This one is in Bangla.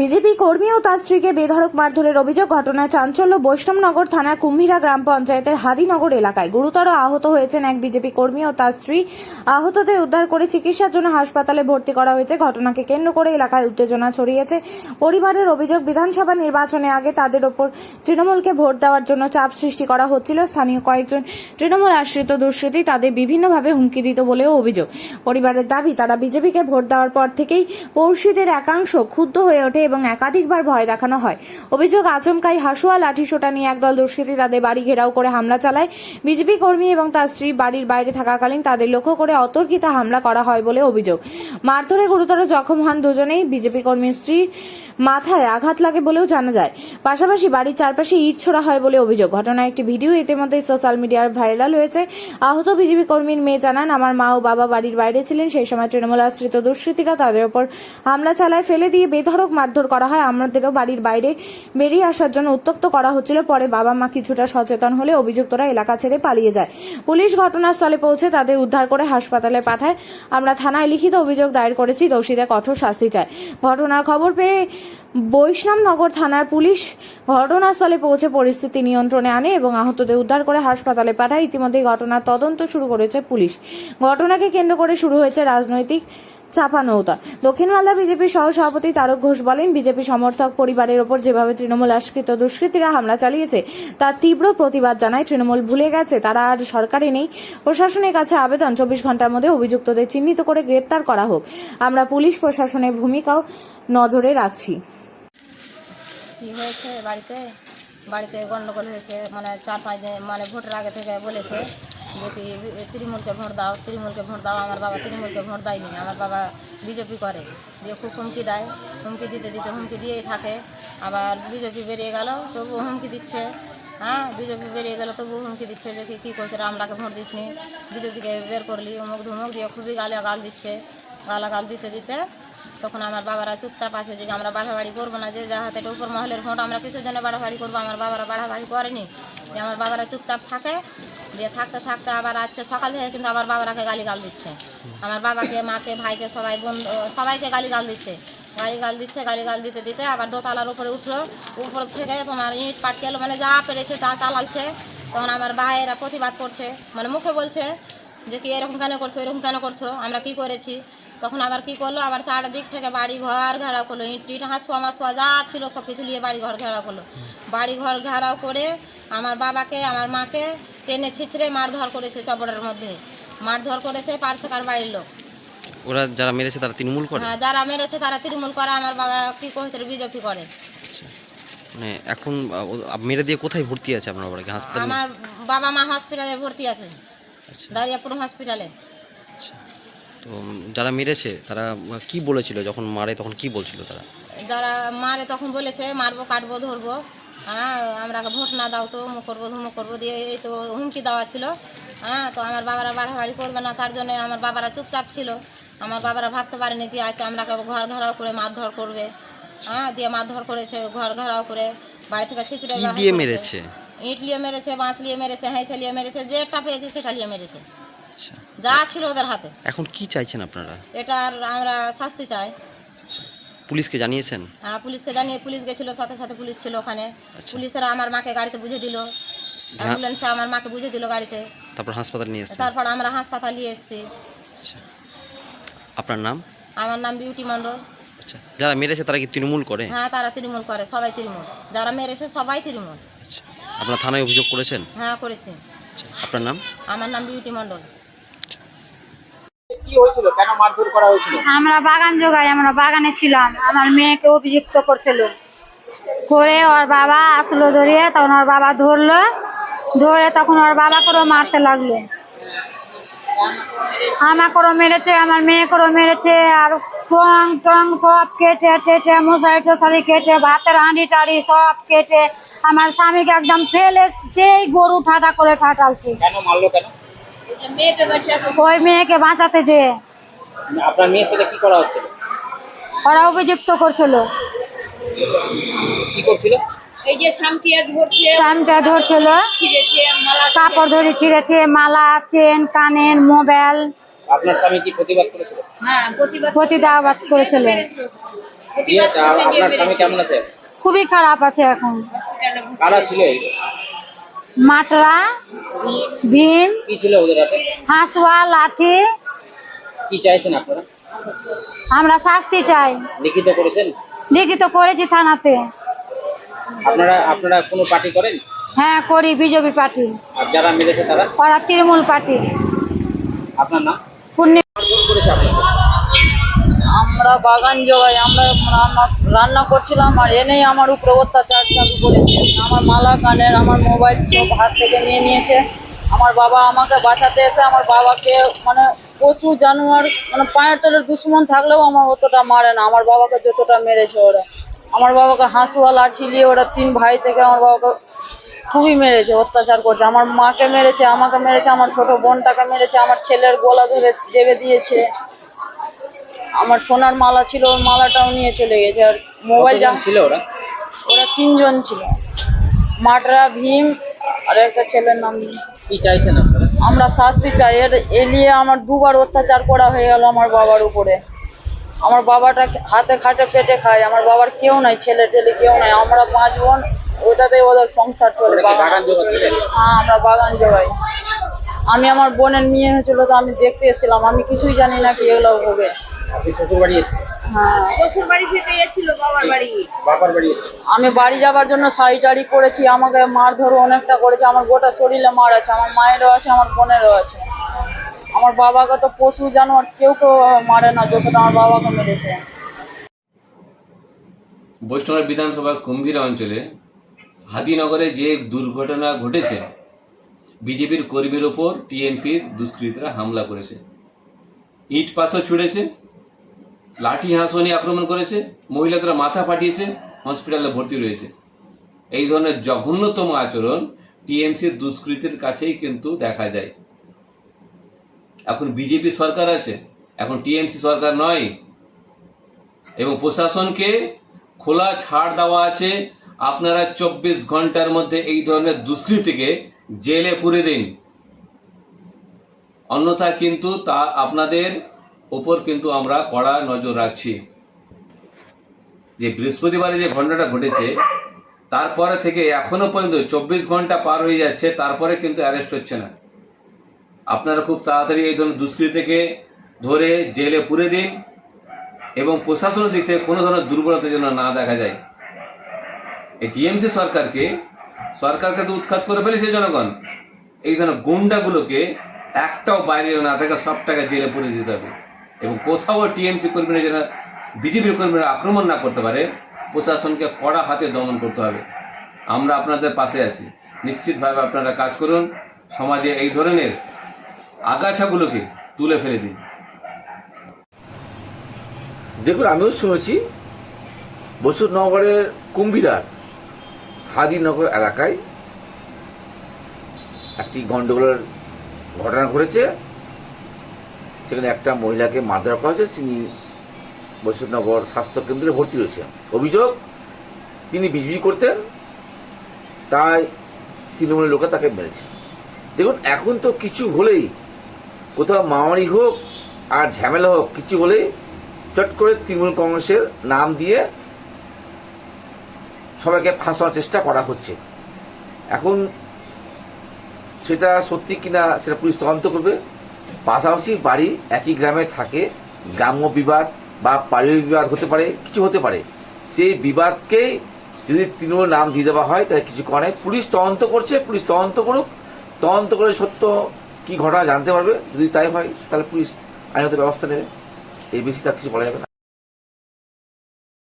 বিজেপি কর্মী ও তার স্ত্রীকে বেধড়ক মারধরের অভিযোগ। ঘটনায় চাঞ্চল্য বৈষ্ণবনগর থানার কুম্ভীরা গ্রাম পঞ্চায়েতের হাদিনগর এলাকায়। গুরুতর আহত হয়েছেন এক বিজেপি কর্মী ও তার স্ত্রী। আহতদের উদ্ধার করে চিকিৎসার জন্য হাসপাতালে ভর্তি করা হয়েছে। ঘটনাকে কেন্দ্র করে এলাকায় উত্তেজনা ছড়িয়েছে। পরিবারের অভিযোগ, বিধানসভা নির্বাচনে আগে তাদের ওপর তৃণমূলকে ভোট দেওয়ার জন্য চাপ সৃষ্টি করা হচ্ছিল। স্থানীয় কয়েকজন তৃণমূল আশ্রিত দুষ্কৃতী তাদের বিভিন্নভাবে হুমকি দিত বলেও অভিযোগ। পরিবারের দাবি, তারা বিজেপিকে ভোট দেওয়ার পর থেকেই পড়শিদের একাংশ ক্ষুব্ধ হয়ে ওঠে এবং একাধিকবার ভয় দেখানো হয়। অভিযোগ, আচমকাই হাসুয়া লাঠিসোঁটা নিয়ে একদল দুষ্কৃতী তাদের বাড়ি ঘেরাও করে হামলা চালায়। বিজেপি কর্মী এবং তার স্ত্রী বাড়ির বাইরে থাকাকালীন তাদের লক্ষ্য করে অতর্কিত হামলা করা হয় বলে অভিযোগ। মারধরে গুরুতর জখম হন দুজনেই। বিজেপি কর্মীর স্ত্রীর মাথায় আঘাত লাগে বলেও জানা যায়। পাশাপাশি বাড়ির চারপাশে ইট ছোড়া হয় বলে অভিযোগ। ঘটনার একটি ভিডিও ইতিমধ্যে সোশ্যাল মিডিয়ায় ভাইরাল হয়েছে। আহত বিজেপি কর্মীর মেয়ে জানান, আমার মা ও বাবা বাড়ির বাইরে ছিলেন। সেই সময় তৃণমূল আশ্রিত দুষ্কৃতীরা তাদের উপর হামলা চালায়, ফেলে দিয়ে বেধড়ক মারধর করা হয়। আমাদেরও বাড়ির বাইরে বেরিয়ে আসার জন্য উত্ত্যক্ত করা হচ্ছিল। পরে বাবা মা কিছুটা সচেতন হলে অভিযুক্তরা এলাকা ছেড়ে পালিয়ে যায়। পুলিশ ঘটনাস্থলে পৌঁছে তাদের উদ্ধার করে হাসপাতালে পাঠায়। আমরা থানায় লিখিত অভিযোগ দায়ের করেছি, দোষীদের কঠোর শাস্তি চাই। ঘটনার খবর পেয়ে বৈষ্ণবনগর থানার পুলিশ ঘটনাস্থলে পৌঁছে পরিস্থিতি নিয়ন্ত্রণে আনে এবং আহতদের উদ্ধার করে হাসপাতালে পাঠায়। ইতিমধ্যে ঘটনার তদন্ত শুরু করেছে পুলিশ। ঘটনাকে কেন্দ্র করে শুরু হয়েছে রাজনৈতিক চাপানউতা। দক্ষিণ মালদা বিজেপির সহ সভাপতি তারক ঘোষ বলেন, বিজেপি সমর্থক পরিবারের ওপর যেভাবে তৃণমূল আশ্রিত দুষ্কৃতীরা হামলা চালিয়েছে তার তীব্র প্রতিবাদ জানায়। তৃণমূল ভুলে গেছে তারা আর সরকারে নেই। প্রশাসনের কাছে আবেদন, 24 ঘন্টার মধ্যে অভিযুক্তদের চিহ্নিত করে গ্রেপ্তার করা হোক। আমরা পুলিশ প্রশাসনের ভূমিকাও নজরে রাখছি। কি হয়েছে বাড়িতে বাড়িতে গন্ডগোল হয়েছে, মানে 4-5 দিন মানে ভোটের আগে থেকে বলেছে যে তৃণমূলকে ভোট দাও, তৃণমূলকে ভোট দাও। আমার বাবা তৃণমূলকে ভোট দেয়নি, আমার বাবা বিজেপি করে, দিয়ে খুব হুমকি দেয়। হুমকি দিতে দিতে হুমকি দিয়েই থাকে। আবার বিজেপি বেরিয়ে গেল তবু হুমকি দিচ্ছে। হ্যাঁ, বিজেপি বেরিয়ে গেল তবু হুমকি দিচ্ছে যে কী করছে, আমরাকে ভোট দিসনি, বিজেপিকে বের করলি, অমুক ধুমুক দিয়ে খুবই গাল দিচ্ছে। গালাগাল দিতে দিতে তখন আমার বাবারা চুপচাপ আছে যে আমরা বাড়াবাড়ি করবো না, যে যা হাতে উপর মহলের ভোট আমরা কিসের জন্য বাড়াবাড়ি করবো। আমার বাবারা বাড়াবাড়ি করেনি, যে আমার বাবারা চুপচাপ থাকে। দিয়ে থাকতে থাকতে আবার আজকে সকাল থেকে কিন্তু আমার বাবারাকে গালিগাল দিচ্ছে। আমার বাবাকে, মাকে, ভাইকে, সবাইকে গালিগাল দিচ্ছে। গালিগাল দিতে দিতে আবার দোতলার উপরে উঠলো। উপর থেকে তোমার ইট পাটকেল মানে যা পেরেছে তা চালাচ্ছে। তখন আমার ভাইয়েরা প্রতিবাদ করছে, মানে মুখে বলছে যে কি এরকম কেন করছো, এরকম কেন করছো, আমরা কি করেছি। তখন আবার কি করলো, আবার চারদিক থেকে বাড়ি ঘর ঘেরাও করলো। ইট হাঁসুয়া যা ছিল সব কিছু নিয়ে বাড়ি ঘর ঘেরাও করলো। বাড়ি ঘর ঘেরাও করে আমার বাবাকে, আমার মাকে টেনে ছিঁচড়ে মারধর করেছে। চবড়ের মধ্যে মারধর করেছে পার্শ্বকার বাড়ির লোক। ওরা যারা মেরেছে তারা তৃণমূল করে? হ্যাঁ, যারা মেরেছে তারা তৃণমূল করে। আমার বাবা কি করেছে, বিজেপি করে। মানে এখন মেরে দিয়ে কোথায় ভর্তি আছে আপনার বাবাকে? হাসপাতালে? আমার বাবা মা হসপিটালে ভর্তি আছে, দারিয়াপুর হসপিটালে। তো যারা মেরেছে তারা কি বলেছিল যখন মারে, তখন কি বলছিল তারা? যারা মারে তখন বলেছে মারবো, কাটবো, ধরবো, হ্যাঁ আমরা ভোট না দাও তো মুখ করবো, ধুমুক করবো, দিয়ে এই তো হুমকি দেওয়া ছিল। হ্যাঁ, তো আমার বাবারা বাড়াবাড়ি করবে না, তার জন্য আমার বাবারা চুপচাপ ছিল। আমার বাবারা ভাবতে পারেনি যে আজকে আমরা ঘর ঘেরাও করে মারধর করবে। হ্যাঁ, দিয়ে মারধর করেছে, ঘর ঘেরাও করে বাড়ি থেকে ছিঁচড়ে দিয়ে মেরেছে। ইট নিয়ে মেরেছে, বাঁশ নিয়ে মেরেছে, হেঁচে নিয়ে মেরেছে, যেটা পেয়েছে সেটা নিয়ে মেরেছে, যা ছিল ওদের হাতে। এখন কি চাইছেন আপনারা? এটার আমরা শাস্তি চাই। পুলিশকে জানিয়েছেন? হ্যাঁ, পুলিশকে জানিয়ে পুলিশ গেছিল, সাথে সাথে পুলিশ ছিল ওখানে। পুলিশেরা আমার মাকে গাড়িতে বুঝে দিল, অ্যাম্বুলেন্সে আমার মাকে বুঝে দিল গাড়িতে। তারপর হাসপাতালে নিয়ে এসেছেন? তারপর আমরা হাসপাতাল নিয়ে এসেছি। আপনার নাম? আমার নাম বিউটি মণ্ডল। আচ্ছা, যারা মেরেছে তারা কি তৃণমূল করে? হ্যাঁ, তারা তৃণমূল করে, সবাই তৃণমূল, যারা মেরেছে সবাই তৃণমূল। আপনার থানায় অভিযোগ করেছেন? হ্যাঁ, করেছি। আপনার নাম? আমার নাম বিউটি মণ্ডল। কি হয়েছিল, কেন মারধর করা হয়েছিল? আমরা বাগান জোগাই, আমরা বাগানে ছিলাম। আমার মেয়েকে অভিযুক্ত করছিল, করে ওর বাবা আসলো ধরিয়ে, তখন ওর বাবা ধরে তখন ওর বাবা করেও মারতে লাগলো। আমাকেও মেরেছে, আমার মেয়েকেও মেরেছে। আর টং সব কেটে মশারি টশারি কেটে, ভাতের হাঁড়ি টাড়ি সব কেটে আমার স্বামীকে একদম ফেলে সেই গরু ঠাটা করে ঠাটালছে। কেন মারলো, কেন? ওই মেয়েকে বাঁচাতে যেয়ে। আপনার মেয়ের সাথে কি করা হচ্ছিল? ওরা অভিযুক্ত করছিল। কি করছিল? এই যে সামটা ধরছিল, কাপড় ধরে ছিঁড়েছে, মালা, চেন, কানের, মোবাইল। আপনার স্বামী কি প্রতিবাদ করেছিল? হ্যাঁ, প্রতিবাদ করেছিল। দিয়ে আপনার স্বামী কেমন আছে? খুবই খারাপ আছে এখন। কারা ছিল এই? মাটরা, ভীম, কি ছিল ওদের হাতে? হাঁসুয়া, লাঠি। কি চাইছেন আপনারা? আমরা শাস্তি চাই। লিখিত করেছেন? লিখিত করেছি থানাতে। আপনারা কোনো পার্টি করেন? হ্যাঁ করি, বিজেপি পার্টি। আর যারা মেরেছে তারা? ওরা তৃণমূল পার্টি। আপনার নাম? পূর্ণি- মারধর করেছে আপনাকে? আমরা বাগান জোগাই, আমরা রান্না করছিলাম আর এনেই আমার উপরে অত্যাচার চালু করেছে। আমার মালা কানের, আমার মোবাইল সব হাত থেকে নিয়ে নিয়েছে। আমার বাবা আমাকে বাঁচাতে এসে আমার বাবাকে মানে পশু জানোয়ার মানে পায়ের তলের দুশ্মন থাকলেও আমার অতটা মারে না। আমার বাবাকে যতটা মেরেছে ওরা, আমার বাবাকে হাঁসুয়া লাঠি দিয়ে ওরা 3 ভাই থেকে আমার বাবাকে খুবই মেরেছে, অত্যাচার করছে। আমার মাকে মেরেছে, আমাকে মেরেছে, আমার ছোট বোনটাকে মেরেছে, আমার ছেলের গলা ধরে দেবে দিয়েছে। আমার সোনার মালা ছিল, ওর মালাটাও নিয়ে চলে গেছে। আর মোবাইল কতজন ছিল ওরা? ওরা 3 জন ছিল, মাটরা, ভীম আর একটা ছেলের নাম নেই। কি চাইছেন আপনারা? আমরা শাস্তি চাই। এলিয়ে আমার 2 বার অত্যাচার করা হয়ে গেল আমার বাবার উপরে। আমার বাবাটা হাতে খাটে পেটে খায়, আমার বাবার কেউ নাই, ছেলে টেলে কেউ নাই। আমরা 5 বোন, ওটাতেই ওদের সংসার চলে। ওরা কি বাগান জোগাচ্ছিলেন? হ্যাঁ, আমরা বাগান জোগাই। আমি আমার বোনের মেয়ে হয়েছিল তো আমি দেখতে এসেছিলাম, আমি কিছুই জানি না কি এগুলো হবে। আপনি শ্বশুর বাড়ি এসেছেন? হ্যাঁ, বাবার বাড়ি এসেছেন? আমি বাড়ি যাবার জন্য শাড়ি টাড়ি পরেছি, আমাকে মারধর অনেকটা করেছে। আমার গোটা শরীরে মার আছে, আমার মায়েরও আছে, আমার বোনেরও আছে। আমার বাবাকে তো পশু জানোয়ার কেউ মারে না যতটা আমার বাবাকে মেরেছে। বৈষ্ণব বিধানসভার কুম্ভীরা অঞ্চলে হাদিনগরে যে দুর্ঘটনা ঘটেছে, বিজেপির কর্মীর ওপর টিএমসির দুষ্কৃতীরা হামলা করেছে, ইট পাথর ছুঁড়েছে, লাঠি হাঁসুয়া নিয়ে আক্রমণ করেছে, মহিলাদের মাথা ফাটিয়েছে, হসপিটালে ভর্তি রয়েছে। এই ধরনের জঘন্যতম আচরণ টিএমসির দুষ্কৃতীর কাছেই কিন্তু দেখা যায়। এখন বিজেপি সরকার আছে, এখন টিএমসি সরকার নয়, এবং প্রশাসনকে খোলা ছাড় দেওয়া আছে। আপনারা 24 ঘন্টার মধ্যে এই ধরনের দুষ্কৃতীকে জেলে পুরে দিন, অন্যথা কিন্তু তা আপনাদের ওপর কিন্তু আমরা কড়া নজর রাখছি। যে বৃহস্পতিবারে যে ঘটনাটা ঘটেছে তারপরে থেকে এখনো পর্যন্ত 24 ঘন্টা পার হয়ে যাচ্ছে, তারপরে কিন্তু অ্যারেস্ট হচ্ছে না। আপনারা খুব তাড়াতাড়ি এই ধরনের দুষ্কৃতীকে ধরে জেলে পুরে দিন, এবং প্রশাসনের দিক থেকে কোনো ধরনের দুর্বলতা যেন না দেখা যায়। এই টিএমসি সরকারকে তো উৎখাত করে ফেলেছে জনগণ। এই ধরনের গুন্ডাগুলোকে একটাও বাইরে না থাকে, সবটাকে জেলে পুরে দিতে হবে। এবং কোথাও টিএমসি কর্মীরা যেন বিজেপির কর্মীরা আক্রমণ না করতে পারে, প্রশাসনকে কড়া হাতে দমন করতে হবে। আমরা আপনাদের পাশে আছি, নিশ্চিতভাবে আপনারা কাজ করুন, সমাজে এই ধরনের আগাছাগুলোকে তুলে ফেলে দিন। দেখুন, আমিও শুনেছি বসুরনগরের কুম্ভীরার হাদিনগর এলাকায় একটি গন্ডগোলের ঘটনা ঘটেছে। সেখানে একটা মহিলাকে মারধর করা হয়েছে, তিনি বসুরনগর স্বাস্থ্যকেন্দ্রে ভর্তি রয়েছেন। অভিযোগ, তিনি বিজেপি করতেন, তাই তৃণমূলের লোকে তাকে মেরেছে। দেখুন, এখন তো কিছু হলেই, কোথাও মারামারি হোক আর ঝামেলা হোক, কিছু হলেই চট করে তৃণমূল কংগ্রেসের নাম দিয়ে সবাইকে ফাঁসানোর চেষ্টা করা হচ্ছে। এখন সেটা সত্যি কিনা সেটা পুলিশ তদন্ত করবে। পাশাপাশি বাড়ি একই গ্রামে থাকে, গ্রাম্য বিবাদ বা পারিবারিক বিবাদ হতে পারে, কিছু হতে পারে। সেই বিবাদকে যদি তৃণমূল নাম দিয়ে দেওয়া হয় তাহলে কিছু করে। পুলিশ তদন্ত করছে, পুলিশ তদন্ত করুক, তদন্ত করে সত্য কি ঘটনা জানতে পারবে। যদি তাই হয় তাহলে পুলিশ আইনত ব্যবস্থা নেবে, এই বেশি তার কিছু বলা যাবে না।